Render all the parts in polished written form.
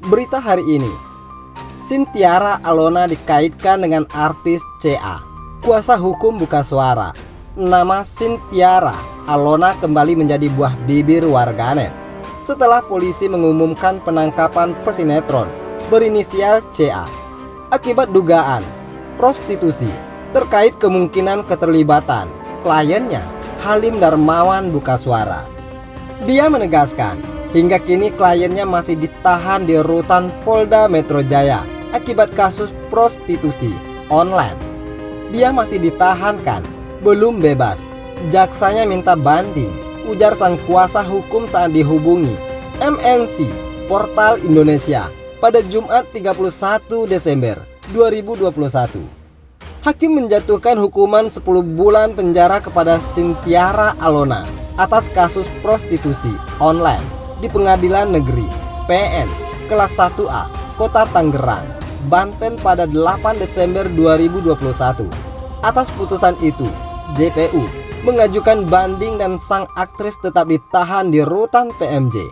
Berita hari ini, Cynthia Alona dikaitkan dengan artis CA. Kuasa hukum buka suara. Nama Cynthia Alona kembali menjadi buah bibir warganet setelah polisi mengumumkan penangkapan pesinetron berinisial CA akibat dugaan prostitusi terkait kemungkinan keterlibatan kliennya Halim Darmawan buka suara. Dia menegaskan hingga kini kliennya masih ditahan di rutan Polda Metro Jaya akibat kasus prostitusi online. Dia masih ditahan kan, belum bebas. Jaksanya minta banding, ujar sang kuasa hukum saat dihubungi MNC Portal Indonesia pada Jumat 31 Desember 2021. Hakim menjatuhkan hukuman 10 bulan penjara kepada Cynthia Alona atas kasus prostitusi online di Pengadilan Negeri PN kelas 1A Kota Tangerang, Banten pada 8 Desember 2021. Atas putusan itu, JPU mengajukan banding dan sang aktris tetap ditahan di rutan PMJ.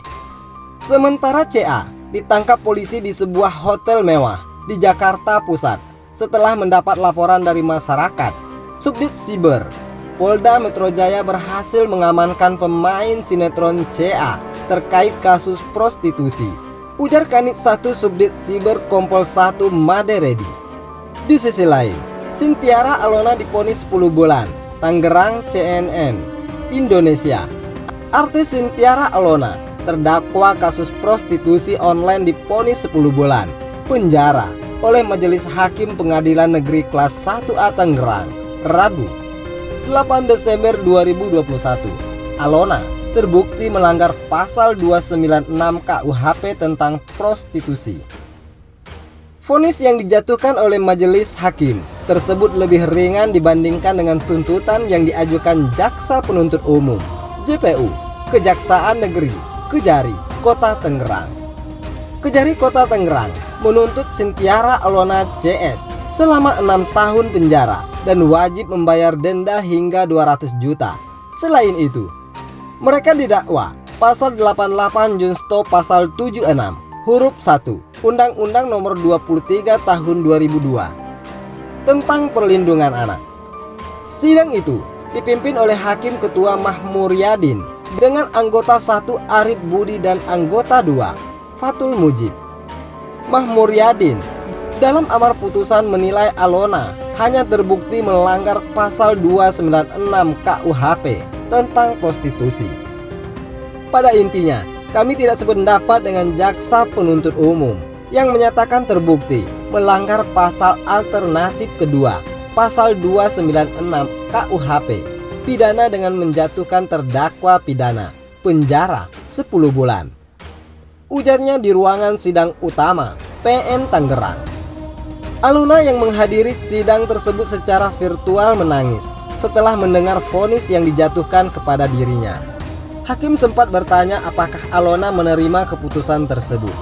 Sementara CA ditangkap polisi di sebuah hotel mewah di Jakarta Pusat setelah mendapat laporan dari masyarakat. Subdit Siber Polda Metro Jaya berhasil mengamankan pemain sinetron CA terkait kasus prostitusi, ujar Kanit 1 Subdit Siber Kompol 1 Made Redi. Di sisi lain, Cynthia Alona divonis 10 bulan. Tangerang CNN Indonesia. Artis Cynthia Alona terdakwa kasus prostitusi online divonis 10 bulan penjara oleh Majelis Hakim Pengadilan Negeri Kelas 1A Tangerang, Rabu 8 Desember 2021. Alona terbukti melanggar pasal 296 KUHP tentang prostitusi. Vonis yang dijatuhkan oleh majelis hakim tersebut lebih ringan dibandingkan dengan tuntutan yang diajukan Jaksa Penuntut Umum JPU Kejaksaan Negeri Kejari Kota Tangerang. Kejari Kota Tangerang menuntut Cynthia Alona CS selama 6 tahun penjara dan wajib membayar denda hingga 200 juta. Selain itu, mereka didakwa pasal 88 Junsto pasal 76 huruf 1 Undang-Undang Nomor 23 Tahun 2002 tentang perlindungan anak. Sidang itu dipimpin oleh Hakim Ketua Mahmuryadin dengan anggota 1 Arif Budi dan anggota 2 Fatul Mujib. Mahmuryadin dalam amar putusan menilai Alona hanya terbukti melanggar pasal 296 KUHP tentang prostitusi. Pada intinya, kami tidak sependapat dengan Jaksa Penuntut Umum yang menyatakan terbukti melanggar pasal alternatif kedua, pasal 296 KUHP, pidana dengan menjatuhkan terdakwa pidana penjara 10 bulan. Ujarnya di ruangan sidang utama PN Tangerang. Alona yang menghadiri sidang tersebut secara virtual menangis setelah mendengar vonis yang dijatuhkan kepada dirinya. Hakim sempat bertanya apakah Alona menerima keputusan tersebut.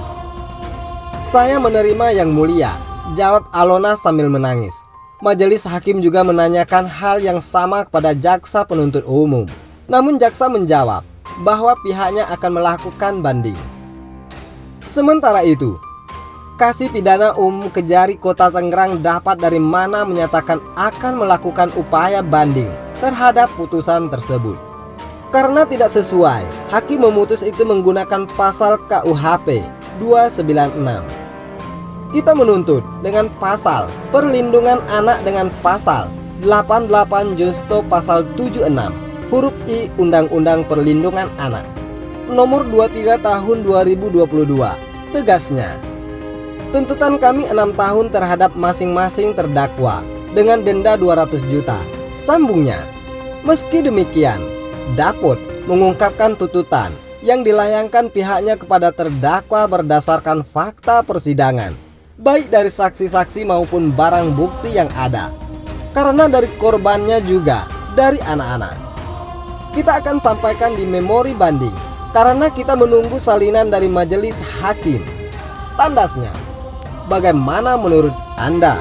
"Saya menerima yang mulia," jawab Alona sambil menangis. Majelis hakim juga menanyakan hal yang sama kepada Jaksa Penuntut Umum. Namun jaksa menjawab bahwa pihaknya akan melakukan banding. Sementara itu, Kasih Pidana Umum Kejari Kota Tangerang dapat dari mana menyatakan akan melakukan upaya banding terhadap putusan tersebut. Karena tidak sesuai, hakim memutus itu menggunakan pasal KUHP 296. Kita menuntut dengan pasal perlindungan anak dengan pasal 88 Junsto pasal 76 huruf I Undang-Undang Perlindungan Anak Nomor 23 Tahun 2022. Tegasnya, tuntutan kami 6 tahun terhadap masing-masing terdakwa dengan denda 200 juta. Sambungnya, meski demikian, Dapot mengungkapkan tuntutan yang dilayangkan pihaknya kepada terdakwa berdasarkan fakta persidangan, baik dari saksi-saksi maupun barang bukti yang ada, karena dari korbannya juga dari anak-anak. Kita akan sampaikan di memori banding karena kita menunggu salinan dari majelis hakim. Tandasnya, bagaimana menurut Anda?